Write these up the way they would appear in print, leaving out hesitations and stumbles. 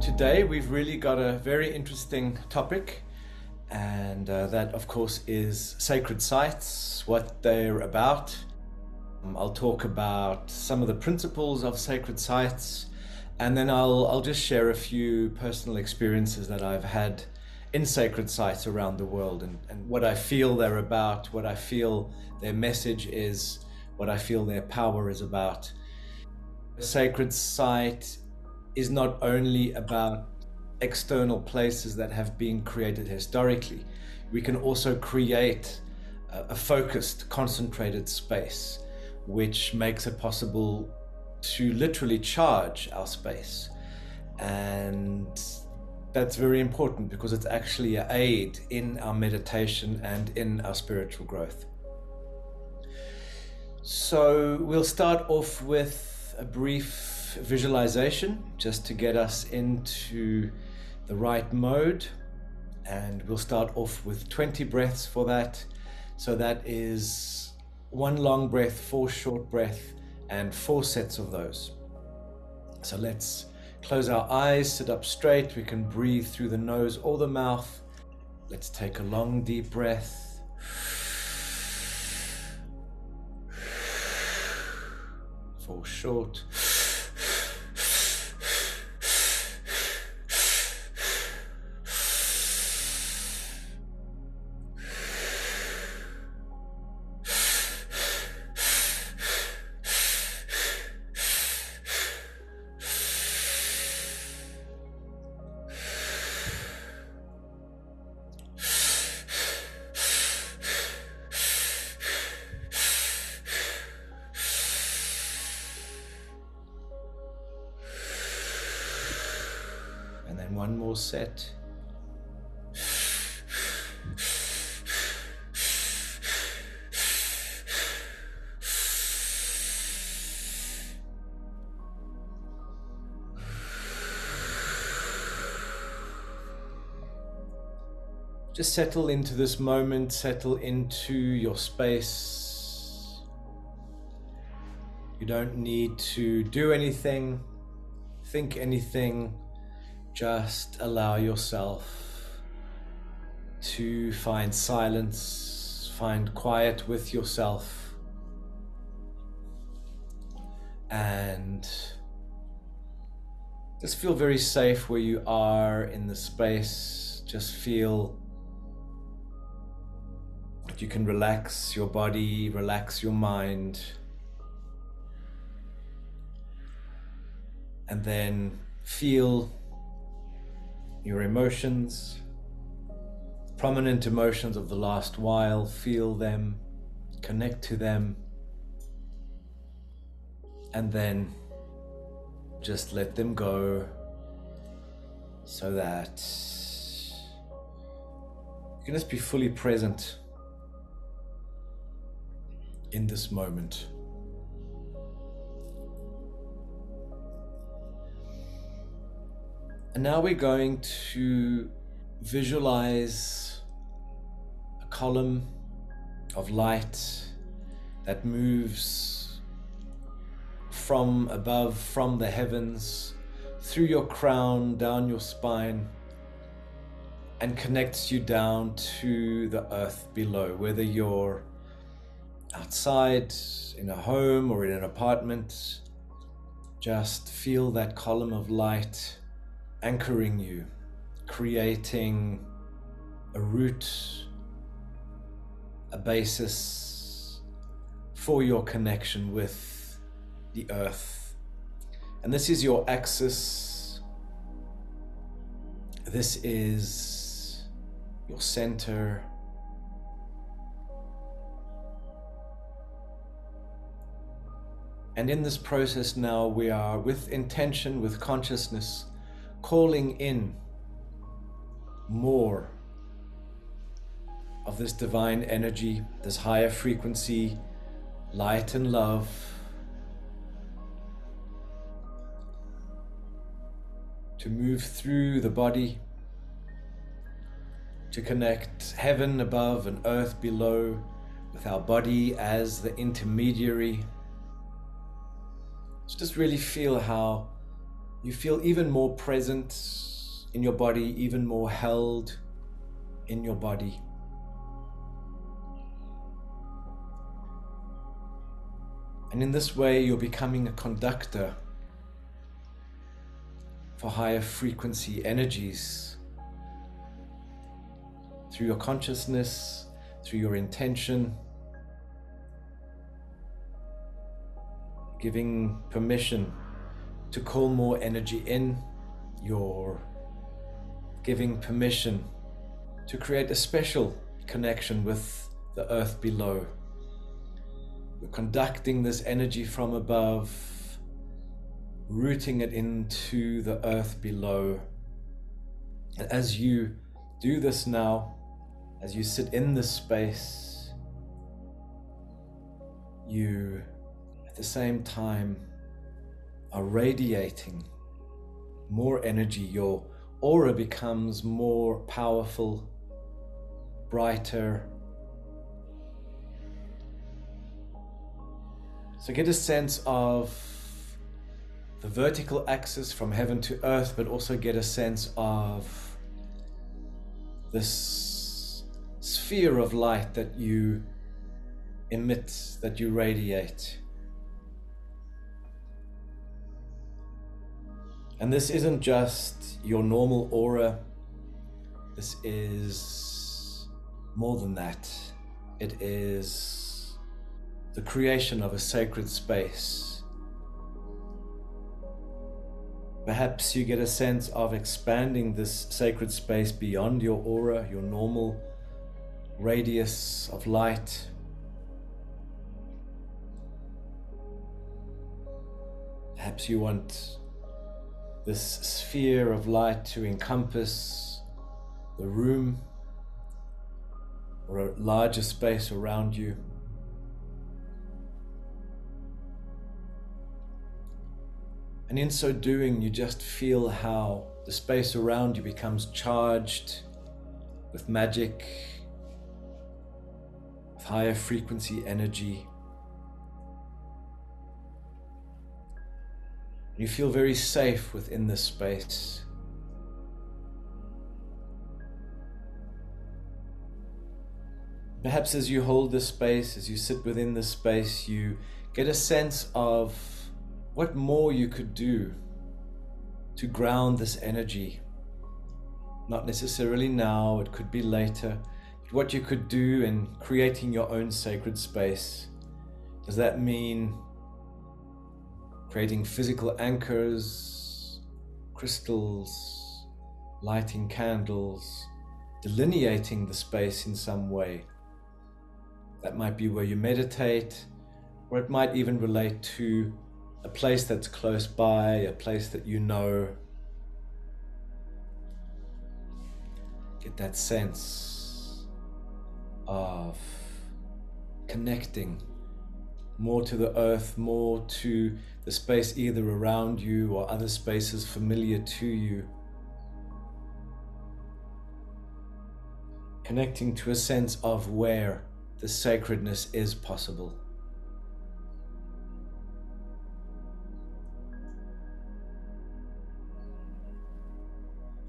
Today we've really got a very interesting topic, and that of course is sacred sites, what they're about. I'll talk about some of the principles of sacred sites, and then I'll just share a few personal experiences that I've had in sacred sites around the world, and what I feel they're about, what I feel their message is, what I feel their power is about. A sacred site is not only about external places that have been created historically. We can also create a focused, concentrated space, which makes it possible to literally charge our space. And that's very important because it's actually an aid in our meditation and in our spiritual growth. So we'll start off with a brief visualization just to get us into the right mode, and we'll start off with 20 breaths for that. So that is 1 long breath, 4 short breath, and 4 sets of those. So let's close our eyes, sit up straight. We can breathe through the nose or the mouth. Let's take a long deep breath. 4 short. And then 1 more set. Just settle into this moment, settle into your space. You don't need to do anything, think anything. Just allow yourself to find silence, find quiet with yourself, and just feel very safe where you are in the space. Just feel that you can relax your body, relax your mind, and then feel your emotions, prominent emotions of the last while. Feel them, connect to them, and then just let them go so that you can just be fully present in this moment. And now we're going to visualize a column of light that moves from above, from the heavens, through your crown, down your spine, and connects you down to the earth below. Whether you're outside, in a home, or in an apartment, just feel that column of light anchoring you, creating a root, a basis for your connection with the earth. And this is your axis. This is your center. And in this process now, we are with intention, with consciousness, calling in more of this divine energy, this higher frequency, light and love, to move through the body, to connect heaven above and earth below, with our body as the intermediary. So just really feel how you feel even more present in your body, even more held in your body. And in this way, you're becoming a conductor for higher frequency energies through your consciousness, through your intention, giving permission to call more energy in. You're giving permission to create a special connection with the earth below. You're conducting this energy from above, rooting it into the earth below. And as you do this now, as you sit in this space, you at the same time are radiating more energy. Your aura becomes more powerful, brighter. So get a sense of the vertical axis from heaven to earth, but also get a sense of this sphere of light that you emit, that you radiate. And this isn't just your normal aura. This is more than that. It is the creation of a sacred space. Perhaps you get a sense of expanding this sacred space beyond your aura, your normal radius of light. Perhaps you want this sphere of light to encompass the room or a larger space around you. And in so doing, you just feel how the space around you becomes charged with magic, with higher frequency energy. You feel very safe within this space. Perhaps as you hold this space, as you sit within this space, you get a sense of what more you could do to ground this energy. Not necessarily now, it could be later, but what you could do in creating your own sacred space. Does that mean creating physical anchors, crystals, lighting candles, delineating the space in some way? That might be where you meditate, or it might even relate to a place that's close by, a place that you know. Get that sense of connecting more to the earth, more to the space either around you or other spaces familiar to you. Connecting to a sense of where the sacredness is possible.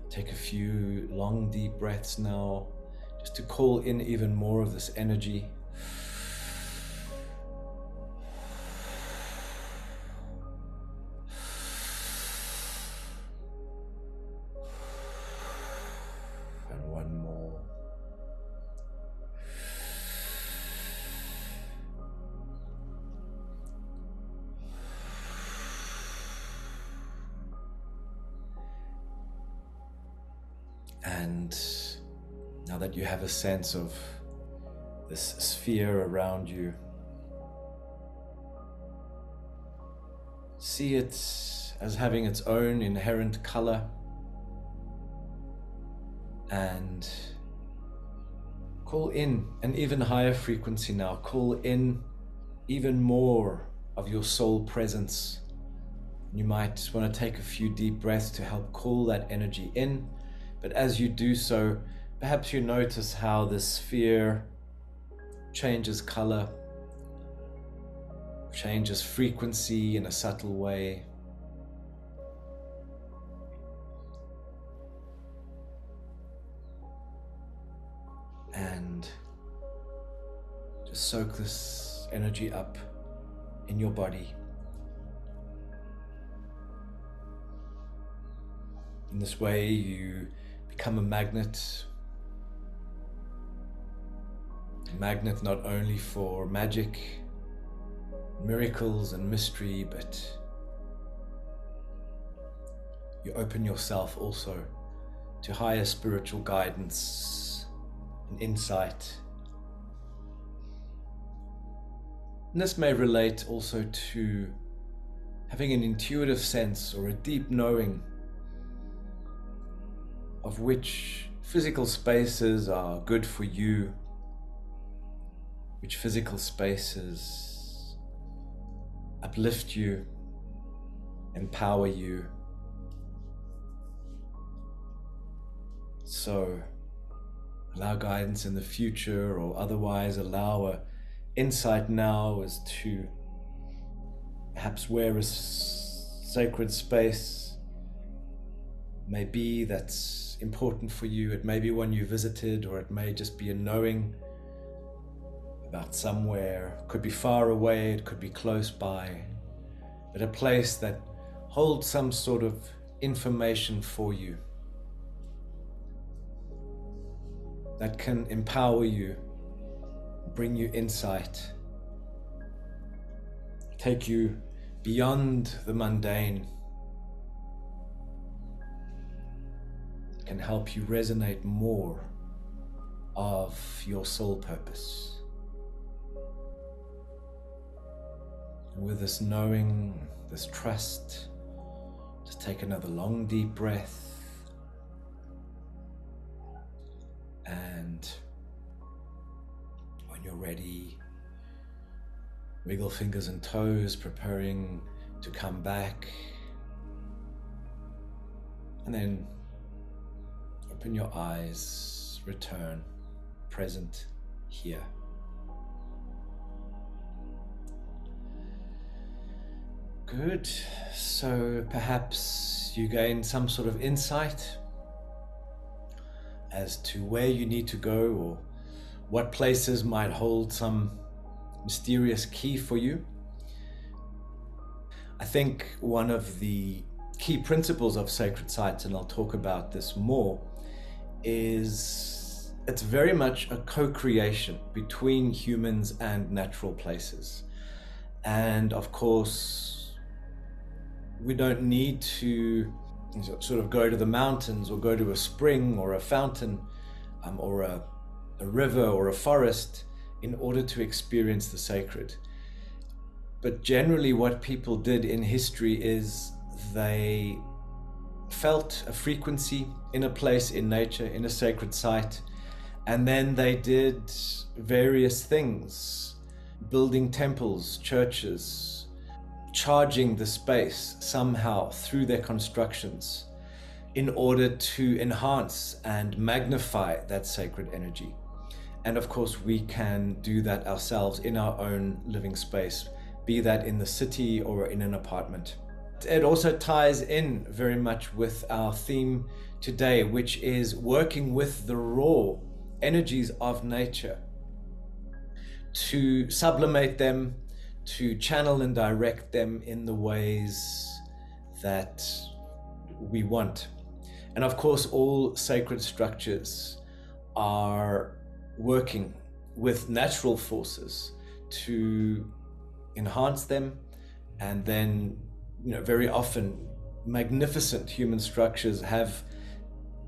Take a few long, deep breaths now, just to call in even more of this energy. And one more. And now that you have a sense of this sphere around you, see it as having its own inherent color, and call in an even higher frequency now. Call in even more of your soul presence. You might want to take a few deep breaths to help call that energy in. But as you do so, perhaps you notice how the sphere changes color, changes frequency in a subtle way. soak this energy up in your body. In this way, you become a magnet not only for magic, miracles and mystery, but you open yourself also to higher spiritual guidance and insight. And this may relate also to having an intuitive sense or a deep knowing of which physical spaces are good for you, which physical spaces uplift you, empower you. So allow guidance in the future, or otherwise allow a insight now as to perhaps where a sacred space may be that's important for you. It may be one you visited, or it may just be a knowing about somewhere. It could be far away, it could be close by, but a place that holds some sort of information for you that can empower you, bring you insight, take you beyond the mundane, can help you resonate more of your soul purpose. And with this knowing, this trust, just take another long deep breath. And when you're ready, wiggle fingers and toes, preparing to come back. And then open your eyes, return, present here. Good. So perhaps you gain some sort of insight as to where you need to go, or what places might hold some mysterious key for you. I think one of the key principles of sacred sites, and I'll talk about this more, is it's very much a co-creation between humans and natural places. And of course, we don't need to sort of go to the mountains or go to a spring or a fountain or a river or a forest in order to experience the sacred. But generally what people did in history is they felt a frequency in a place, in nature, in a sacred site, and then they did various things, building temples, churches, charging the space somehow through their constructions in order to enhance and magnify that sacred energy. And of course, we can do that ourselves in our own living space, be that in the city or in an apartment. It also ties in very much with our theme today, which is working with the raw energies of nature to sublimate them, to channel and direct them in the ways that we want. And of course, all sacred structures are working with natural forces to enhance them. And then, very often magnificent human structures have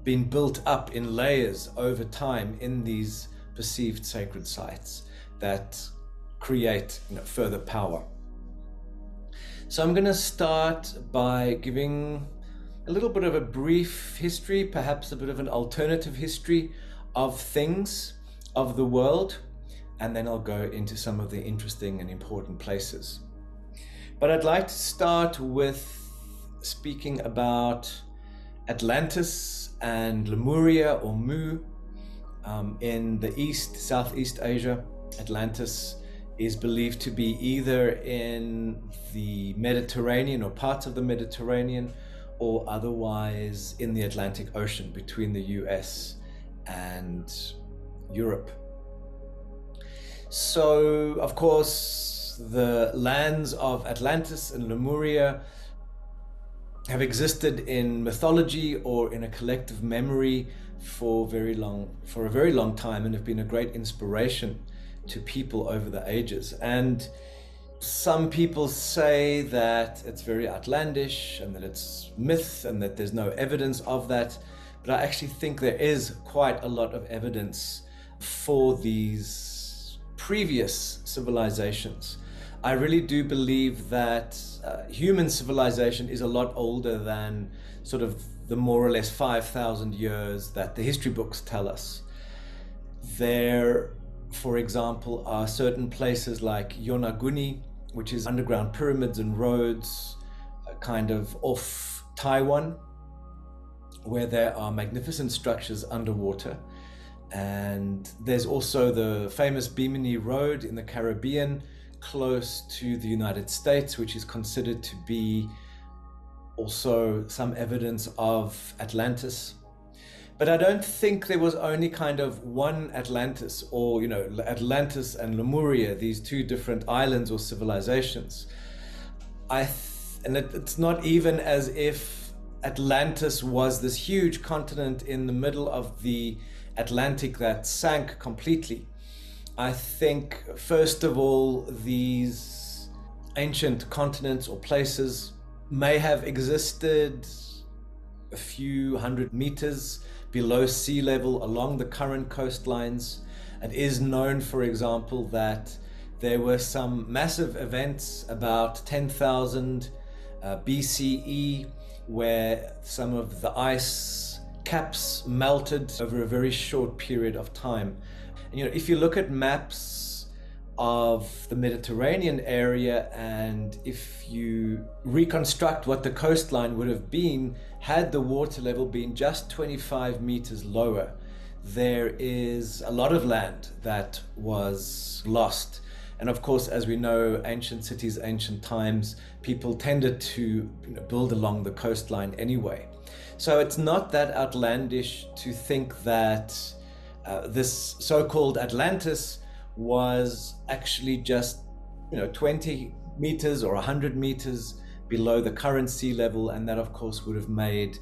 been built up in layers over time in these perceived sacred sites that create further power. So I'm going to start by giving a little bit of a brief history, perhaps a bit of an alternative history of things, of the world, and then I'll go into some of the interesting and important places. But I'd like to start with speaking about Atlantis and Lemuria, or Mu, in the East, Southeast Asia. Atlantis is believed to be either in the Mediterranean or parts of the Mediterranean, or otherwise in the Atlantic Ocean between the US and Europe. So, of course, the lands of Atlantis and Lemuria have existed in mythology or in a collective memory for a very long time, and have been a great inspiration to people over the ages. And some people say that it's very outlandish and that it's myth and that there's no evidence of that. But I actually think there is quite a lot of evidence for these previous civilizations. I really do believe that human civilization is a lot older than sort of the more or less 5,000 years that the history books tell us. There, for example, are certain places like Yonaguni, which is underground pyramids and roads, kind of off Taiwan, where there are magnificent structures underwater. And there's also the famous Bimini Road in the Caribbean, close to the United States, which is considered to be also some evidence of Atlantis. But I don't think there was only kind of one Atlantis, or, Atlantis and Lemuria, these two different islands or civilizations. It's not even as if Atlantis was this huge continent in the middle of the Atlantic that sank completely. I think, first of all, these ancient continents or places may have existed a few hundred meters below sea level along the current coastlines. It is known, for example, that there were some massive events about 10,000 BCE where some of the ice caps melted over a very short period of time. And, if you look at maps of the Mediterranean area, and if you reconstruct what the coastline would have been had the water level been just 25 meters lower, there is a lot of land that was lost. And of course, as we know, ancient cities, ancient times, people tended to build along the coastline anyway. So it's not that outlandish to think that this so-called Atlantis was actually just 20 meters or 100 meters below the current sea level, and that of course would have made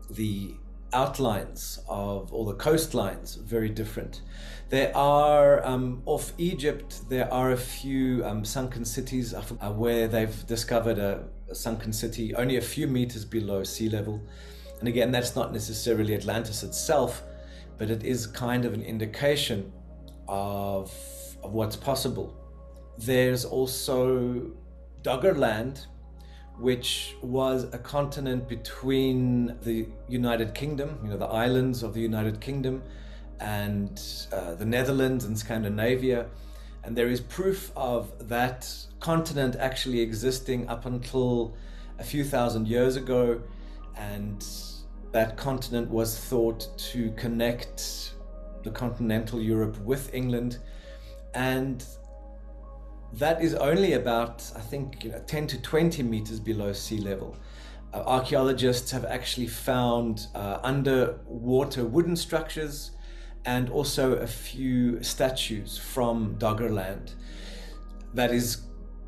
the outlines of all the coastlines very different. There are off Egypt, there are a few sunken cities where they've discovered a sunken city only a few meters below sea level. And again, that's not necessarily Atlantis itself, but it is kind of an indication of what's possible. There's also Doggerland, which was a continent between the United Kingdom, the islands of the United Kingdom, and the Netherlands and Scandinavia. And there is proof of that continent actually existing up until a few thousand years ago. And that continent was thought to connect the continental Europe with England. And that is only about, I think, 10 to 20 meters below sea level. Archaeologists have actually found underwater wooden structures and also a few statues from Doggerland. That is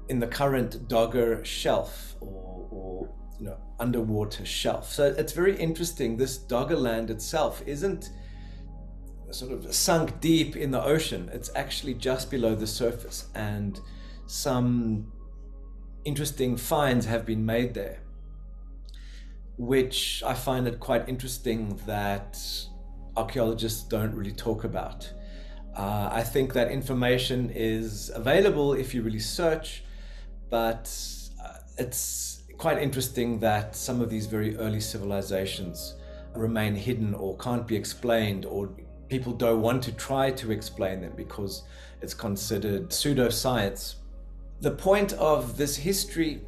in the current Dogger Shelf or underwater shelf. So it's very interesting. This Doggerland itself isn't sort of sunk deep in the ocean. It's actually just below the surface, and some interesting finds have been made there, which I find it quite interesting that archaeologists don't really talk about. I think that information is available if you really search, but it's quite interesting that some of these very early civilizations remain hidden or can't be explained, or people don't want to try to explain them because it's considered pseudoscience. The point of this history,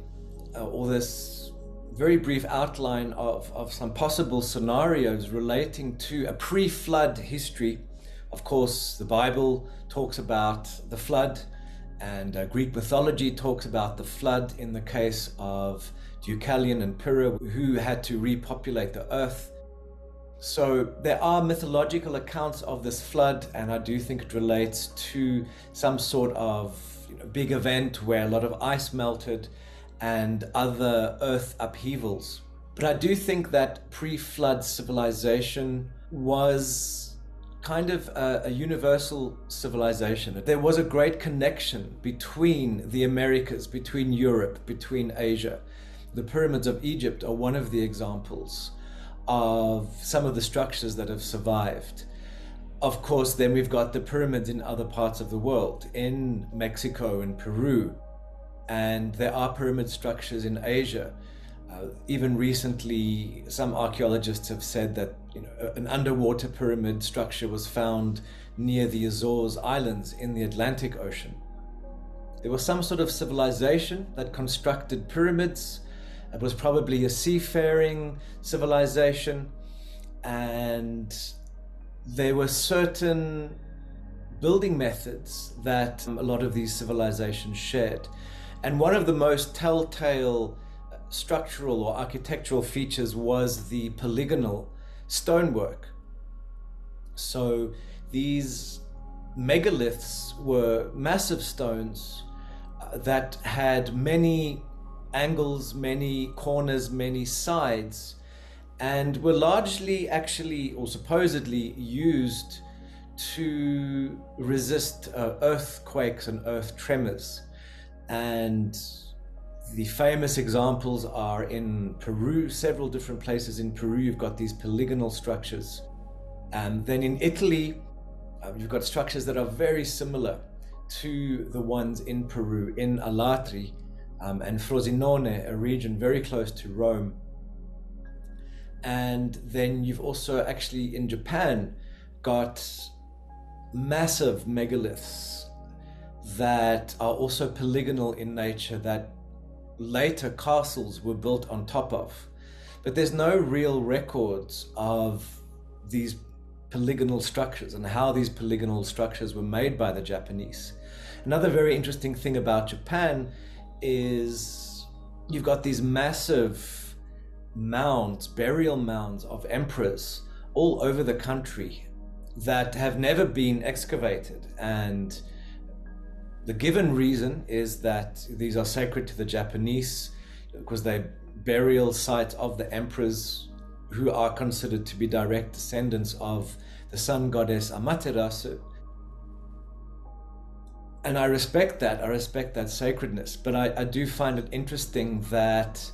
or this very brief outline of some possible scenarios relating to a pre-flood history. Of course, the Bible talks about the flood, and Greek mythology talks about the flood in the case of Deucalion and Pyrrha, who had to repopulate the earth. So there are mythological accounts of this flood, and I do think it relates to some sort of big event where a lot of ice melted and other earth upheavals. But I do think that pre-flood civilization was kind of a universal civilization. There was a great connection between the Americas, between Europe, between Asia. The pyramids of Egypt are one of the examples of some of the structures that have survived. Of course, then we've got the pyramids in other parts of the world, in Mexico and Peru, and there are pyramid structures in Asia. Even recently, some archaeologists have said that an underwater pyramid structure was found near the Azores Islands in the Atlantic Ocean. There was some sort of civilization that constructed pyramids. It was probably a seafaring civilization, and there were certain building methods that a lot of these civilizations shared. And one of the most telltale structural or architectural features was the polygonal stonework. So these megaliths were massive stones that had many angles, many corners, many sides, and were largely actually or supposedly used to resist earthquakes and earth tremors. And the famous examples are in Peru, several different places in Peru. You've got these polygonal structures. And then in Italy, you've got structures that are very similar to the ones in Peru, in Alatri, and Frosinone, a region very close to Rome. And then you've also actually in Japan got massive megaliths that are also polygonal in nature, that later castles were built on top of. But there's no real records of these polygonal structures and how these polygonal structures were made by the Japanese. Another very interesting thing about Japan is you've got these massive mounds, burial mounds of emperors all over the country that have never been excavated. And the given reason is that these are sacred to the Japanese because they're burial sites of the emperors who are considered to be direct descendants of the sun goddess Amaterasu. And I respect that sacredness, but I do find it interesting that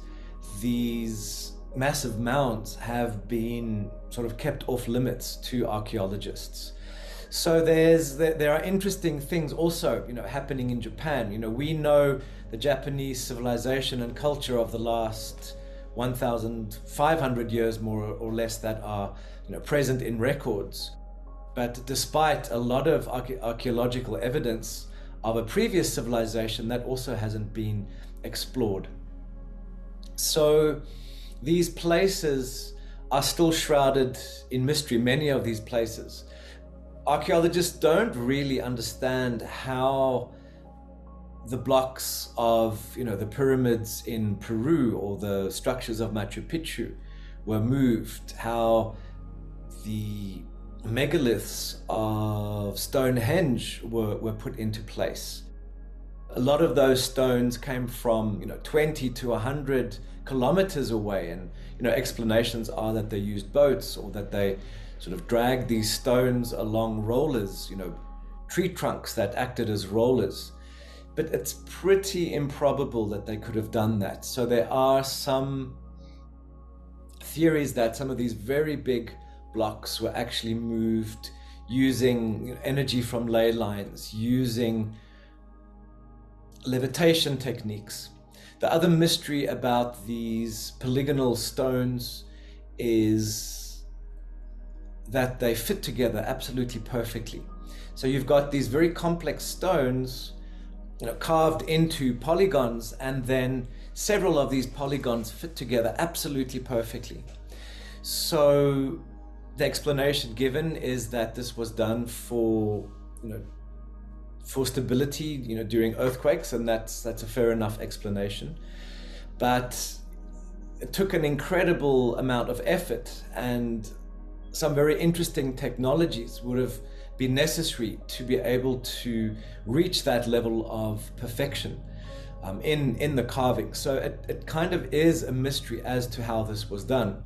these massive mounds have been sort of kept off limits to archaeologists. So there are interesting things also, happening in Japan. We know the Japanese civilization and culture of the last 1,500 years, more or less, that are present in records. But despite a lot of archaeological evidence of a previous civilization, that also hasn't been explored. So these places are still shrouded in mystery, many of these places. Archaeologists don't really understand how the blocks of, the pyramids in Peru or the structures of Machu Picchu were moved, how the megaliths of Stonehenge were put into place. A lot of those stones came from 20 to 100 kilometers away, and explanations are that they used boats or that they sort of dragged these stones along rollers, tree trunks that acted as rollers. But it's pretty improbable that they could have done that. So there are some theories that some of these very big blocks were actually moved using energy from ley lines, using levitation techniques. The other mystery about these polygonal stones is that they fit together absolutely perfectly. So you've got these very complex stones carved into polygons, and then several of these polygons fit together absolutely perfectly. So the explanation given is that this was done for stability, during earthquakes, and that's a fair enough explanation. But it took an incredible amount of effort and some very interesting technologies would have been necessary to be able to reach that level of perfection in the carving. So it kind of is a mystery as to how this was done.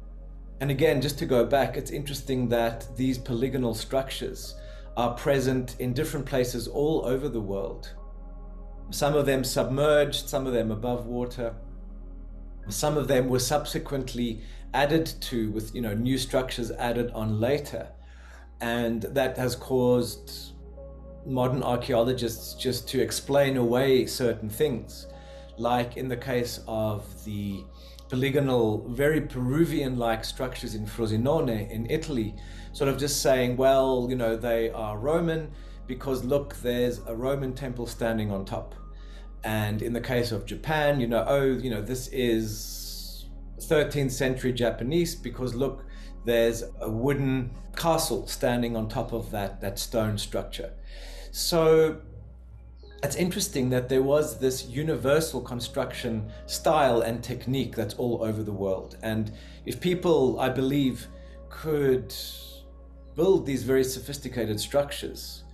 And again, just to go back, it's interesting that these polygonal structures are present in different places all over the world. Some of them submerged, some of them above water. Some of them were subsequently added to with, new structures added on later. And that has caused modern archaeologists just to explain away certain things. Like in the case of the polygonal, very Peruvian-like structures in Frosinone in Italy, sort of just saying, well, they are Roman because look, there's a Roman temple standing on top. And in the case of Japan, this is 13th century Japanese because look, there's a wooden castle standing on top of that stone structure. So it's interesting that there was this universal construction style and technique that's all over the world. And if people, I believe, could build these very sophisticated structures,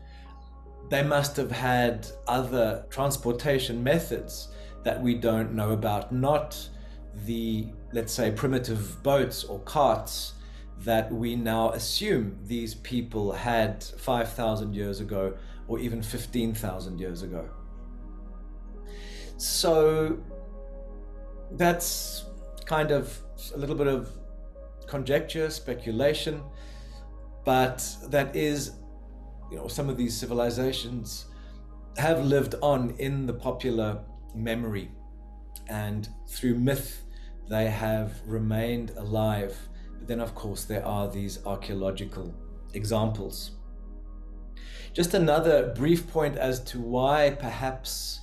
they must have had other transportation methods that we don't know about, not the, let's say, primitive boats or carts that we now assume these people had 5,000 years ago or even 15,000 years ago. So that's kind of a little bit of conjecture, speculation, but that is, some of these civilizations have lived on in the popular memory, and through myth they have remained alive. But then of course there are these archaeological examples. Just another brief point as to why perhaps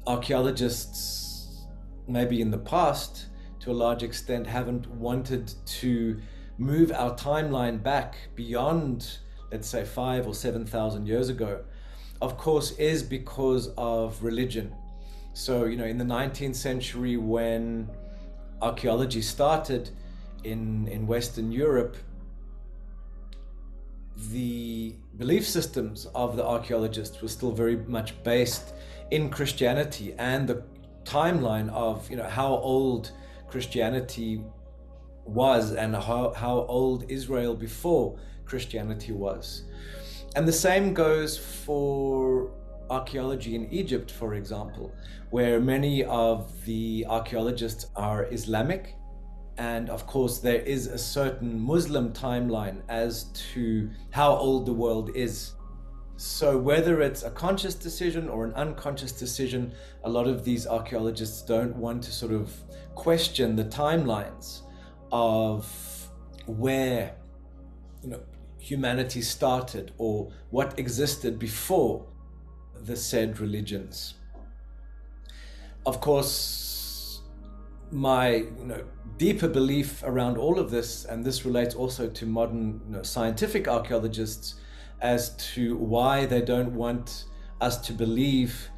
archaeologists, maybe in the past to a large extent, haven't wanted to move our timeline back beyond, let's say, 5,000 or 7,000 years ago, of course, is because of religion. So, in the 19th century, when archaeology started in Western Europe, the belief systems of the archaeologists were still very much based in Christianity, and the timeline of how old Christianity was and how old Israel before Christianity was. And the same goes for archaeology in Egypt, for example, where many of the archaeologists are Islamic. And of course, there is a certain Muslim timeline as to how old the world is. So whether it's a conscious decision or an unconscious decision, a lot of these archaeologists don't want to sort of question the timelines of where humanity started or what existed before the said religions. Of course, my deeper belief around all of this, and this relates also to modern scientific archaeologists, as to why they don't want us to believe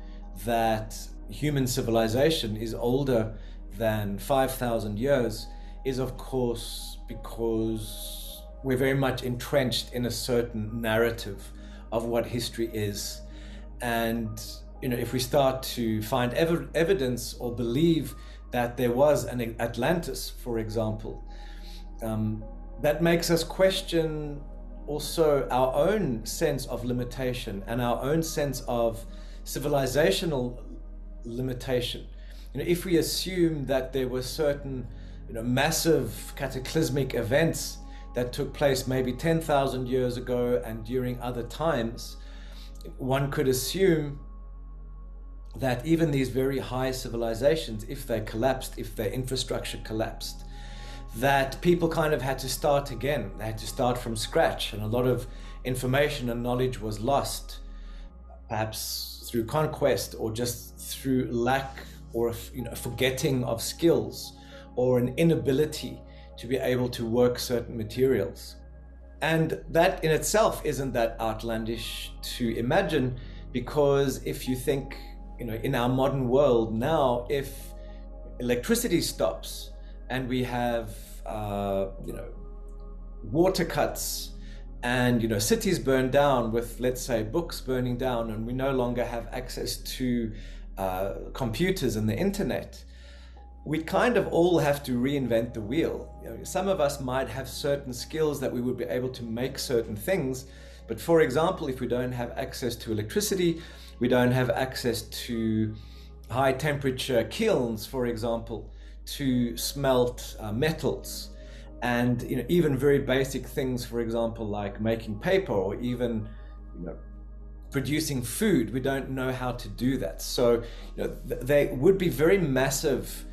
that human civilization is older than 5,000 years, is of course because we're very much entrenched in a certain narrative of what history is. And if we start to find evidence or believe that there was an Atlantis, for example, that makes us question also our own sense of limitation and our own sense of civilizational limitation. If we assume that there were certain massive cataclysmic events that took place maybe 10,000 years ago and during other times, one could assume that even these very high civilizations, if they collapsed, if their infrastructure collapsed, that people kind of had to start again. They had to start from scratch, and a lot of information and knowledge was lost, perhaps through conquest or just through lack or forgetting of skills or an inability to be able to work certain materials. And that in itself isn't that outlandish to imagine, because if you think, in our modern world now, if electricity stops and we have, water cuts and cities burned down with, let's say, books burning down, and we no longer have access to computers and the internet, we kind of all have to reinvent the wheel. Some of us might have certain skills that we would be able to make certain things, but for example, if we don't have access to electricity, we don't have access to high temperature kilns, for example, to smelt metals, and even very basic things, for example, like making paper or even producing food, we don't know how to do that. So there would be very massive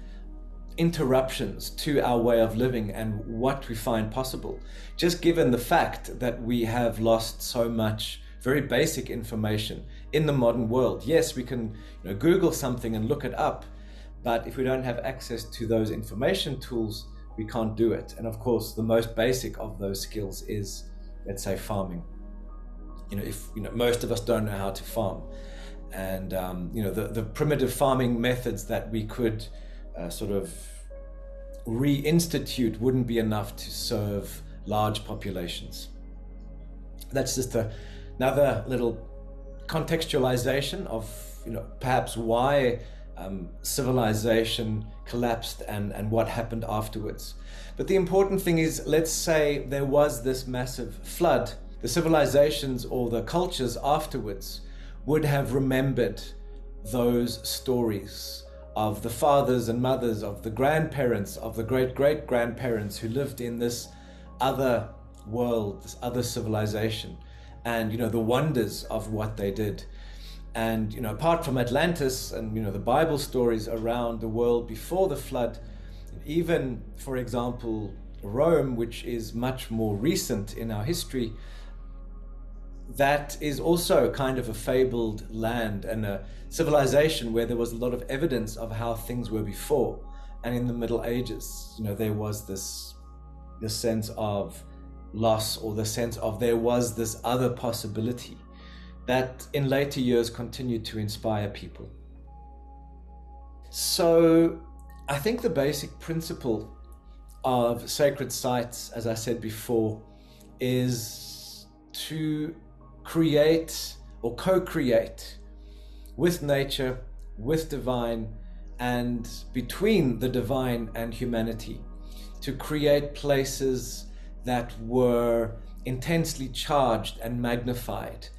interruptions to our way of living and what we find possible, just given the fact that we have lost so much very basic information in the modern world. Yes, we can Google something and look it up, but if we don't have access to those information tools, we can't do it. And of course, the most basic of those skills is, let's say, farming. If most of us don't know how to farm, and the primitive farming methods that we could sort of reinstitute wouldn't be enough to serve large populations. That's just another little contextualization of perhaps why civilization collapsed and what happened afterwards. But the important thing is, let's say there was this massive flood, the civilizations or the cultures afterwards would have remembered those stories of the fathers and mothers, of the grandparents, of the great-great-grandparents who lived in this other world, this other civilization, and the wonders of what they did. And apart from Atlantis and the Bible stories around the world before the flood, even, for example, Rome, which is much more recent in our history, that is also kind of a fabled land and a civilization where there was a lot of evidence of how things were before. And in the Middle Ages, there was this sense of loss, or the sense of there was this other possibility that in later years continued to inspire people. So I think the basic principle of sacred sites, as I said before, is to create or co-create with nature, with divine, and between the divine and humanity, to create places that were intensely charged and magnified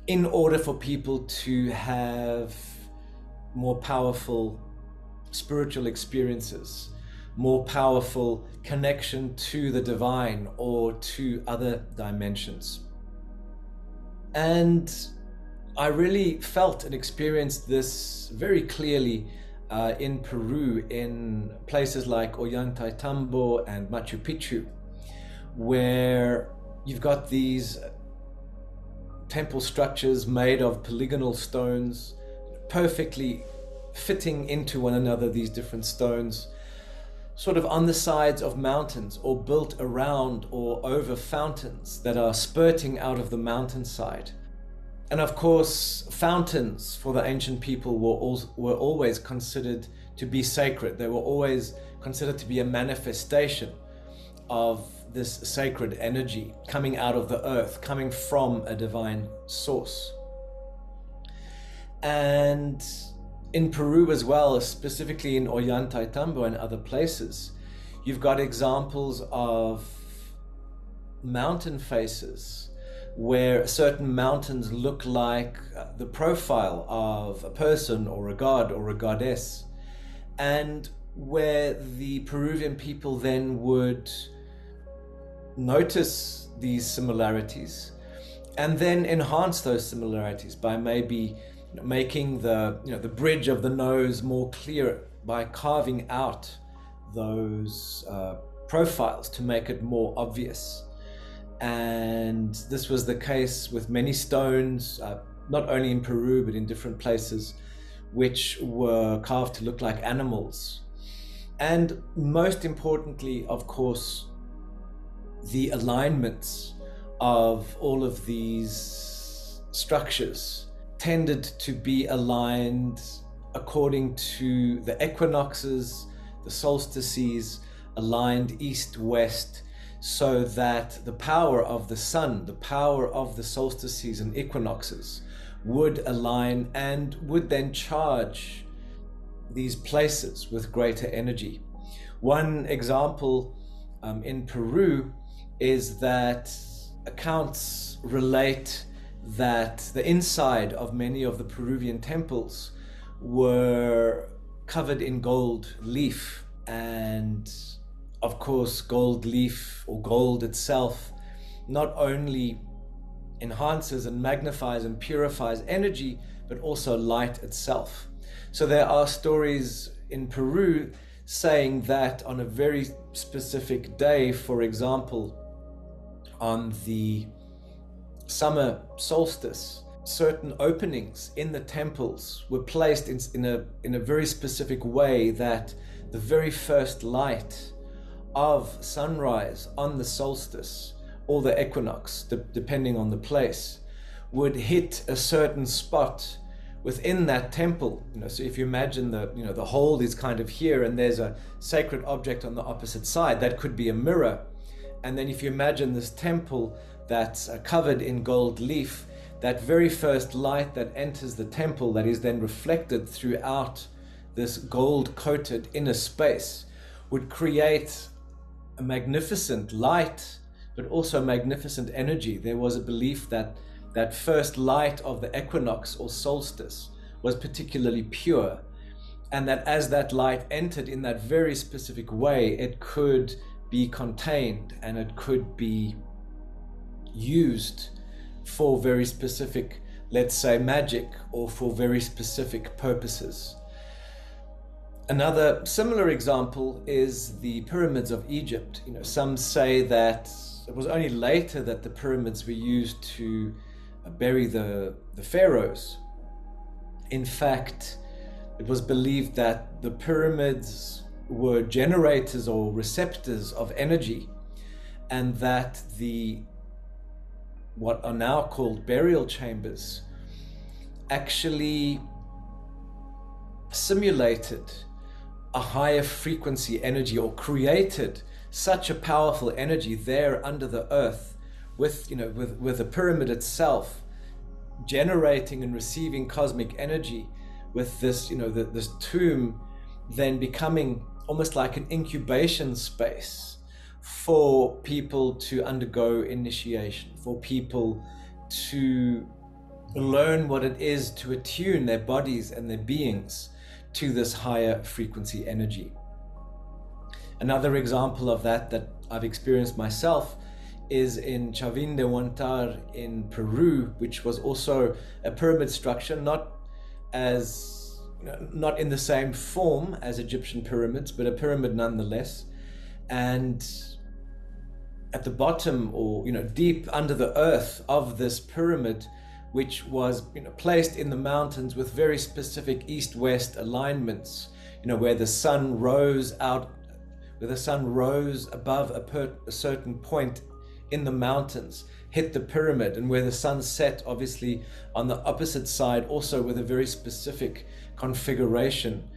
in order for people to have more powerful spiritual experiences, more powerful connection to the divine or to other dimensions. And I really felt and experienced this very clearly in Peru, in places like Ollantaytambo and Machu Picchu, where you've got these temple structures made of polygonal stones, perfectly fitting into one another, these different stones, sort of on the sides of mountains or built around or over fountains that are spurting out of the mountainside. And of course, fountains for the ancient people were always considered to be sacred. They were always considered to be a manifestation of this sacred energy coming out of the earth, coming from a divine source. And in Peru as well, specifically in Ollantaytambo and other places, you've got examples of mountain faces where certain mountains look like the profile of a person or a god or a goddess, and where the Peruvian people then would notice these similarities and then enhance those similarities by maybe making the bridge of the nose more clear by carving out those profiles to make it more obvious. And this was the case with many stones, not only in Peru but in different places, which were carved to look like animals. And most importantly, of course, the alignments of all of these structures tended to be aligned according to the equinoxes, the solstices, aligned east-west, so that the power of the sun, the power of the solstices and equinoxes would align and would then charge these places with greater energy. One example in Peru is that accounts relate that the inside of many of the Peruvian temples were covered in gold leaf, and of course gold leaf or gold itself not only enhances and magnifies and purifies energy, but also light itself. So there are stories in Peru saying that on a very specific day, for example, on the summer solstice, certain openings in the temples were placed in a very specific way that the very first light of sunrise on the solstice or the equinox, depending on the place, would hit a certain spot within that temple. So if you imagine the hole is kind of here and there's a sacred object on the opposite side, that could be a mirror. And then if you imagine this temple that's covered in gold leaf, that very first light that enters the temple, that is then reflected throughout this gold coated inner space, would create a magnificent light, but also magnificent energy. There was a belief that that first light of the equinox or solstice was particularly pure, and that as that light entered in that very specific way, it could be contained and it could be used for very specific, let's say, magic, or for very specific purposes. Another similar example is the pyramids of Egypt. Some say that it was only later that the pyramids were used to bury the pharaohs. In fact, it was believed that the pyramids were generators or receptors of energy, and that what are now called burial chambers actually simulated a higher frequency energy, or created such a powerful energy there under the earth, with the pyramid itself generating and receiving cosmic energy, with this this tomb then becoming almost like an incubation space for people to undergo initiation, for people to learn what it is to attune their bodies and their beings to this higher frequency energy. Another example of that I've experienced myself is in Chavin de Huantar in Peru, which was also a pyramid structure, not in the same form as Egyptian pyramids, but a pyramid nonetheless. And at the bottom, or deep under the earth of this pyramid, which was placed in the mountains with very specific east-west alignments, where the sun rose above a certain point in the mountains, hit the pyramid, and where the sun set obviously on the opposite side, also with a very specific configuration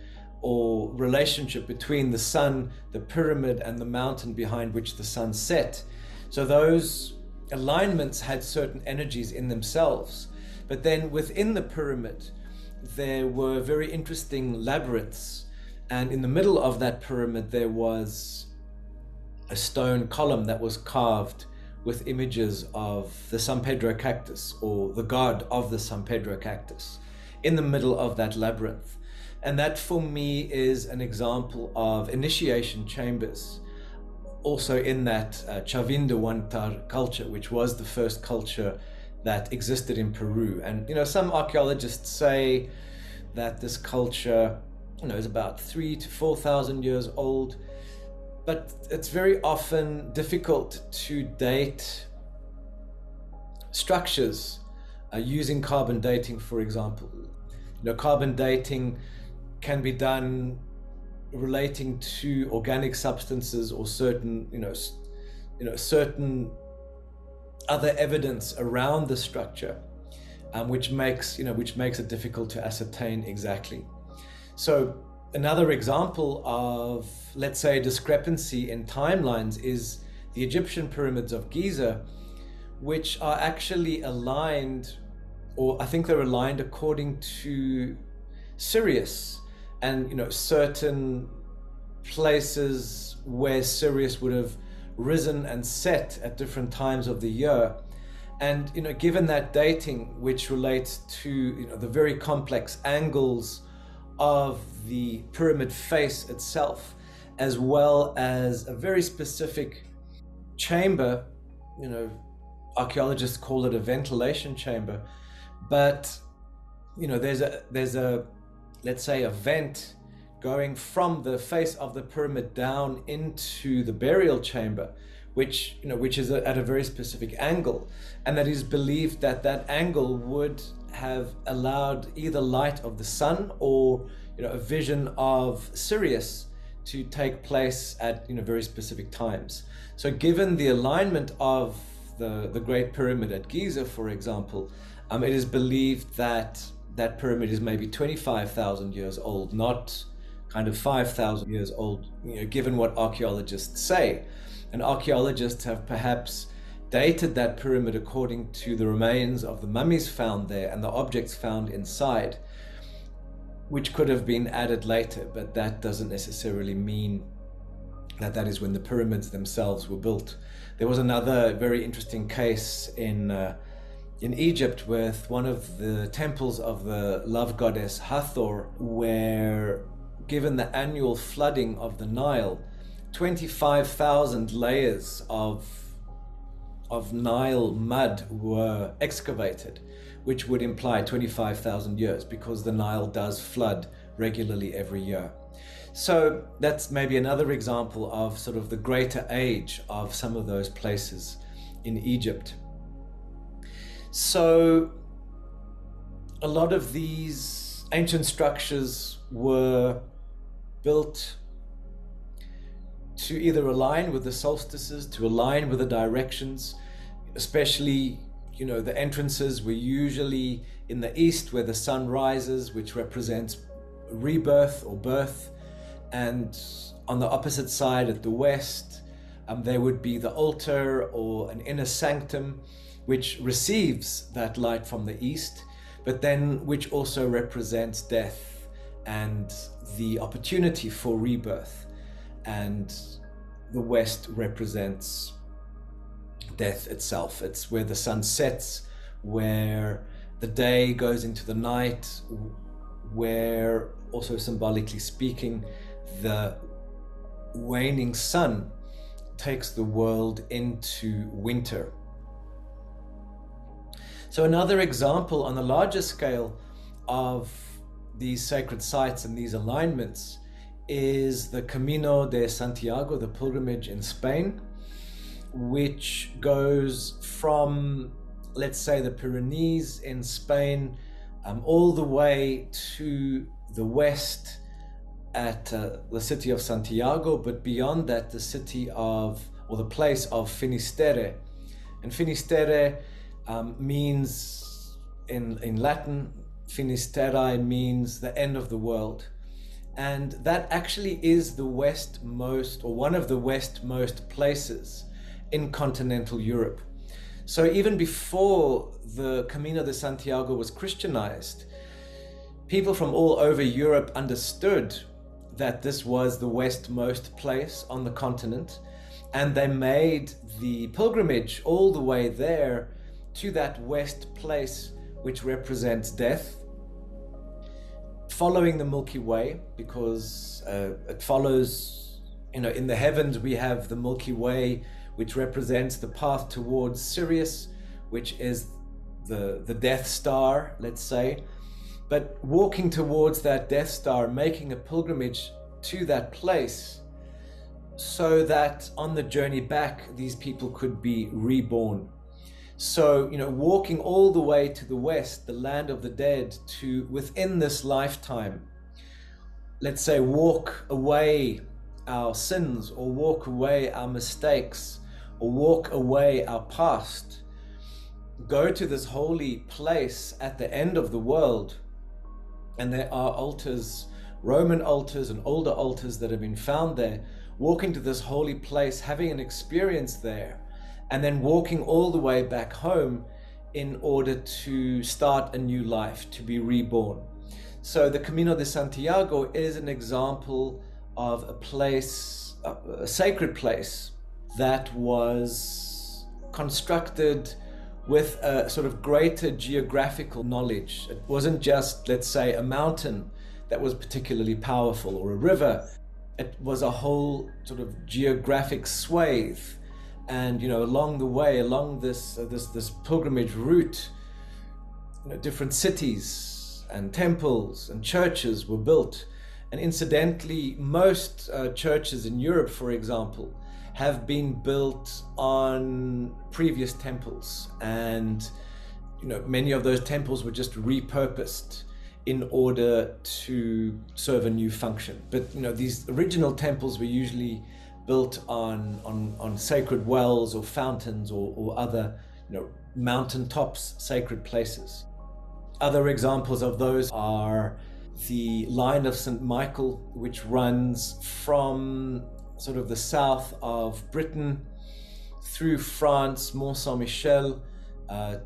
or relationship between the sun, the pyramid, and the mountain behind which the sun set. So those alignments had certain energies in themselves. But then within the pyramid, there were very interesting labyrinths. And in the middle of that pyramid, there was a stone column that was carved with images of the San Pedro cactus, or the god of the San Pedro cactus, in the middle of that labyrinth. And that for me is an example of initiation chambers, also in that Chavin de Huantar culture, which was the first culture that existed in Peru. And some archaeologists say that this culture is about 3,000 to 4,000 years old, but it's very often difficult to date structures using carbon dating, for example. Carbon dating can be done relating to organic substances or certain other evidence around the structure, which makes it difficult to ascertain exactly. So another example of, let's say, discrepancy in timelines is the Egyptian pyramids of Giza, which are actually aligned, or I think they're aligned according to Sirius, and certain places where Sirius would have risen and set at different times of the year. And given that dating, which relates to the very complex angles of the pyramid face itself, as well as a very specific chamber, archaeologists call it a ventilation chamber, but there's a let's say a vent going from the face of the pyramid down into the burial chamber, which is at a very specific angle, and that is believed that that angle would have allowed either light of the sun or a vision of Sirius to take place at very specific times. So given the alignment of the Great Pyramid at Giza, for example, it is believed that that pyramid is maybe 25,000 years old, not kind of 5,000 years old, given what archaeologists say. And archaeologists have perhaps dated that pyramid according to the remains of the mummies found there and the objects found inside, which could have been added later, but that doesn't necessarily mean that that is when the pyramids themselves were built. There was another very interesting case in Egypt with one of the temples of the love goddess Hathor, where, given the annual flooding of the Nile, 25,000 layers of Nile mud were excavated, which would imply 25,000 years, because the Nile does flood regularly every year. So that's maybe another example of sort of the greater age of some of those places in Egypt. So a lot of these ancient structures were built to either align with the solstices, to align with the directions, especially, the entrances were usually in the east where the sun rises, which represents rebirth or birth. And on the opposite side at the west, there would be the altar or an inner sanctum, which receives that light from the east, but then which also represents death and the opportunity for rebirth. And the west represents death itself. It's where the sun sets, where the day goes into the night, where, also symbolically speaking, the waning sun takes the world into winter. So another example on a larger scale of these sacred sites and these alignments is the Camino de Santiago, the pilgrimage in Spain, which goes from, let's say, the Pyrenees in Spain all the way to the west at the city of Santiago, but beyond that, the city of, or the place of Finisterre. And Finisterre means, in Latin, Finisterrae means the end of the world. And that actually is the westmost, or one of the westmost places in continental Europe. So even before the Camino de Santiago was Christianized, people from all over Europe understood that this was the westmost place on the continent, and they made the pilgrimage all the way there to that west place, which represents death, following the Milky Way, because it follows, in the heavens we have the Milky Way, which represents the path towards Sirius, which is the Death Star, let's say. But walking towards that Death Star, making a pilgrimage to that place, so that on the journey back, these people could be reborn. So, walking all the way to the west, the land of the dead, to within this lifetime, let's say, walk away our sins, or walk away our mistakes, or walk away our past, go to this holy place at the end of the world. And there are altars, Roman altars and older altars that have been found there, walking to this holy place, having an experience there, and then walking all the way back home in order to start a new life, to be reborn. So the Camino de Santiago is an example of a place, a sacred place that was constructed with a sort of greater geographical knowledge. It wasn't just, let's say, a mountain that was particularly powerful or a river. It was a whole sort of geographic swathe. And, you know, along the way, along this pilgrimage route, you know, different cities and temples and churches were built. And incidentally, most churches in Europe, for example, have been built on previous temples. And, you know, many of those temples were just repurposed in order to serve a new function. But, you know, these original temples were usually built on sacred wells or fountains or other, you know, mountaintops, sacred places. Other examples of those are the line of St. Michael, which runs from sort of the south of Britain through France, Mont Saint-Michel,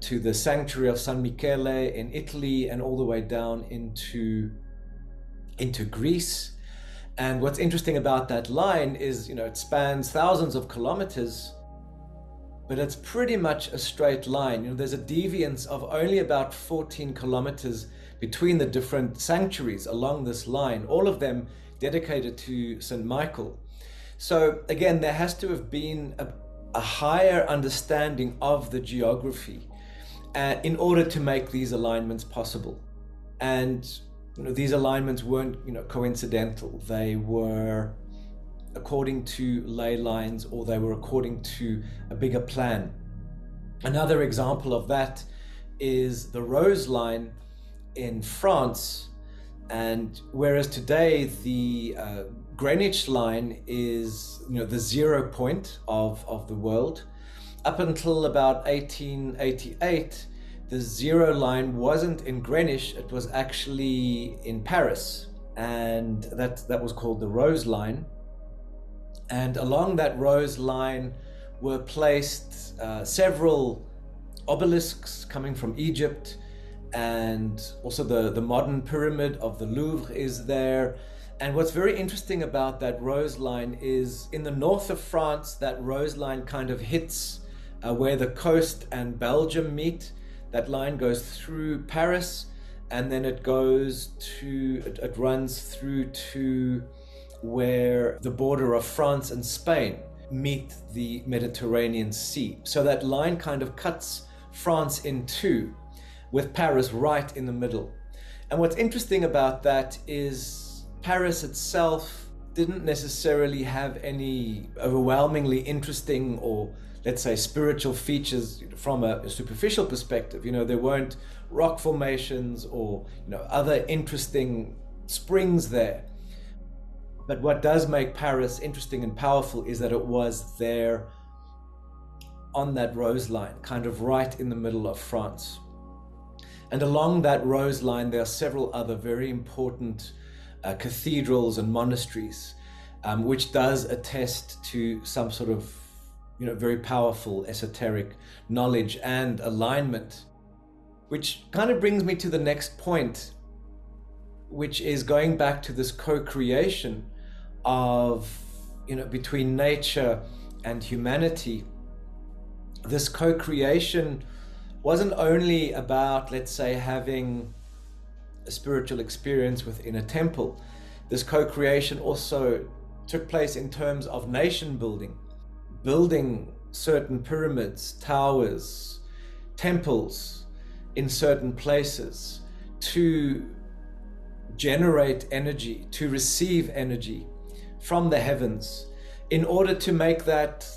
to the sanctuary of San Michele in Italy, and all the way down into Greece. And what's interesting about that line is, you know, it spans thousands of kilometers, but it's pretty much a straight line. You know, there's a deviance of only about 14 kilometers between the different sanctuaries along this line, all of them dedicated to St. Michael. So again, there has to have been a higher understanding of the geography in order to make these alignments possible. And, you know, these alignments weren't, you know, coincidental. They were according to ley lines, or they were according to a bigger plan. Another example of that is the Rose Line in France. And whereas today the Greenwich line is, you know, the 0 point of the world, up until about 1888, the 0 line wasn't in Greenwich, it was actually in Paris. And that was called the Rose Line. And along that Rose Line were placed several obelisks coming from Egypt, and also the modern pyramid of the Louvre is there. And what's very interesting about that Rose Line is in the north of France, that Rose Line kind of hits where the coast and Belgium meet. That line goes through Paris, and then it runs through to where the border of France and Spain meet the Mediterranean Sea. So that line kind of cuts France in two, with Paris right in the middle. And what's interesting about that is Paris itself didn't necessarily have any overwhelmingly interesting or, let's say, spiritual features from a superficial perspective. You know, there weren't rock formations or, you know, other interesting springs there. But what does make Paris interesting and powerful is that it was there on that Rose Line, kind of right in the middle of France. And along that Rose Line, there are several other very important cathedrals and monasteries, which does attest to some sort of, you know, very powerful esoteric knowledge and alignment. Which kind of brings me to the next point, which is going back to this co-creation of, you know, between nature and humanity. This co-creation wasn't only about, let's say, having a spiritual experience within a temple. This co-creation also took place in terms of nation building, building certain pyramids, towers, temples in certain places to generate energy, to receive energy from the heavens in order to make that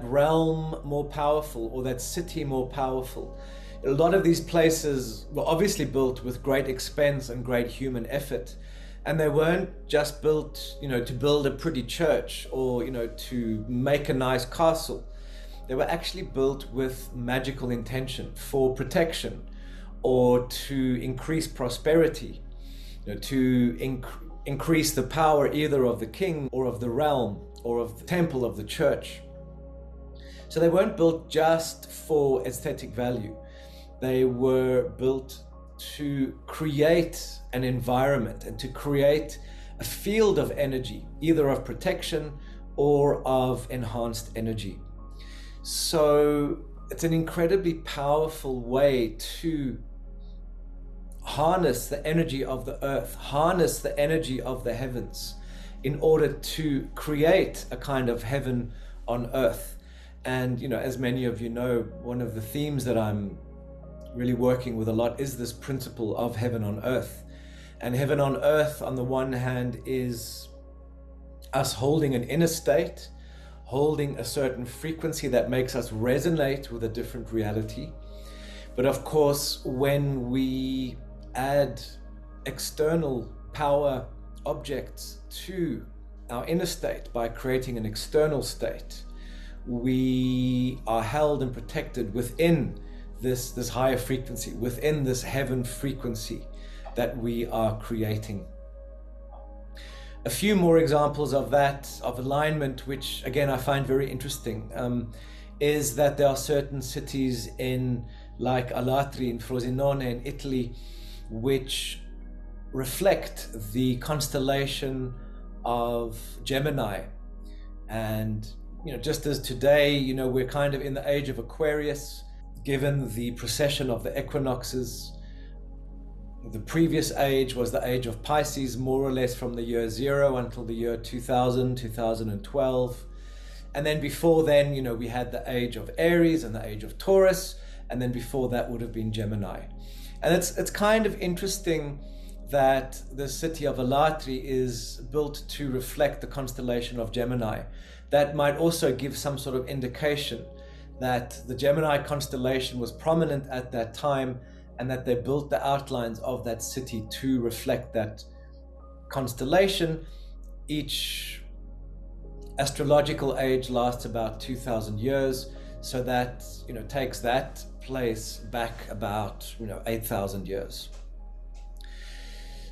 realm more powerful, or that city more powerful. A lot of these places were obviously built with great expense and great human effort, and they weren't just built, you know, to build a pretty church or, you know, to make a nice castle. They were actually built with magical intention for protection or to increase prosperity, you know, to increase the power either of the king or of the realm or of the temple of the church. So they weren't built just for aesthetic value. They were built to create an environment and to create a field of energy, either of protection or of enhanced energy. So it's an incredibly powerful way to harness the energy of the earth, harness the energy of the heavens in order to create a kind of heaven on earth. And, as many of you know, one of the themes that I'm really working with a lot is this principle of heaven on earth. And heaven on earth, on the one hand, is us holding an inner state, holding a certain frequency that makes us resonate with a different reality. But of course, when we add external power objects to our inner state by creating an external state, we are held and protected within this higher frequency, within this heaven frequency that we are creating. A few more examples of that, of alignment, which again I find very interesting, is that there are certain cities like Alatri in Frosinone in Italy, which reflect the constellation of Gemini. And just as today, we're kind of in the age of Aquarius, given the precession of the equinoxes. The previous age was the age of Pisces, more or less from the year 0 until the year 2000, 2012. And then before then, we had the age of Aries and the age of Taurus. And then before that would have been Gemini. And it's kind of interesting that the city of Alatri is built to reflect the constellation of Gemini. That might also give some sort of indication that the Gemini constellation was prominent at that time, and that they built the outlines of that city to reflect that constellation. Each astrological age lasts about 2,000 years, so that takes that place back about 8,000 years.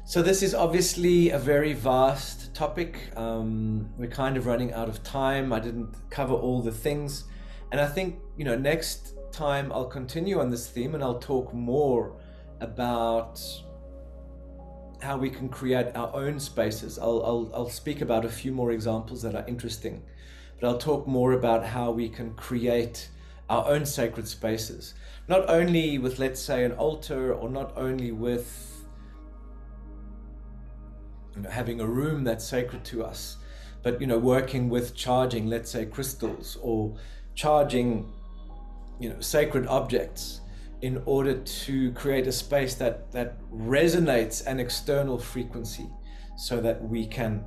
So this is obviously a very vast topic. We're kind of running out of time. I didn't cover all the things, and I think next time I'll continue on this theme and I'll talk more about how we can create our own spaces. I'll speak about a few more examples that are interesting, but I'll talk more about how we can create our own sacred spaces, not only with, let's say, an altar, or not only with having a room that's sacred to us, but working with charging, let's say, crystals, or charging sacred objects in order to create a space that resonates an external frequency, so that we can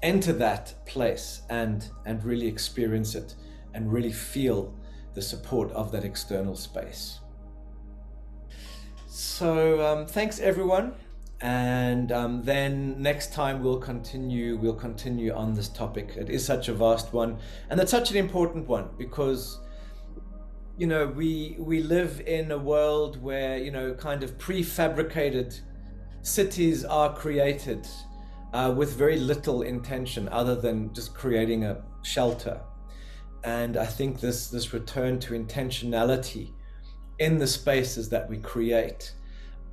enter that place and really experience it and really feel the support of that external space. So thanks everyone, and then next time we'll continue on this topic. It is such a vast one, and it's such an important one, because we live in a world where kind of prefabricated cities are created with very little intention other than just creating a shelter. And I think this return to intentionality in the spaces that we create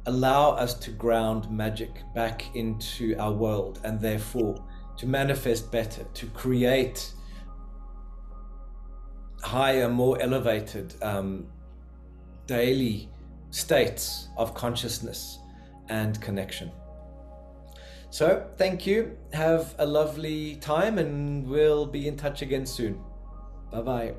allow us to ground magic back into our world, and therefore to manifest better, to create higher, more elevated daily states of consciousness and connection. So thank you, have a lovely time, and we'll be in touch again soon. Bye-bye.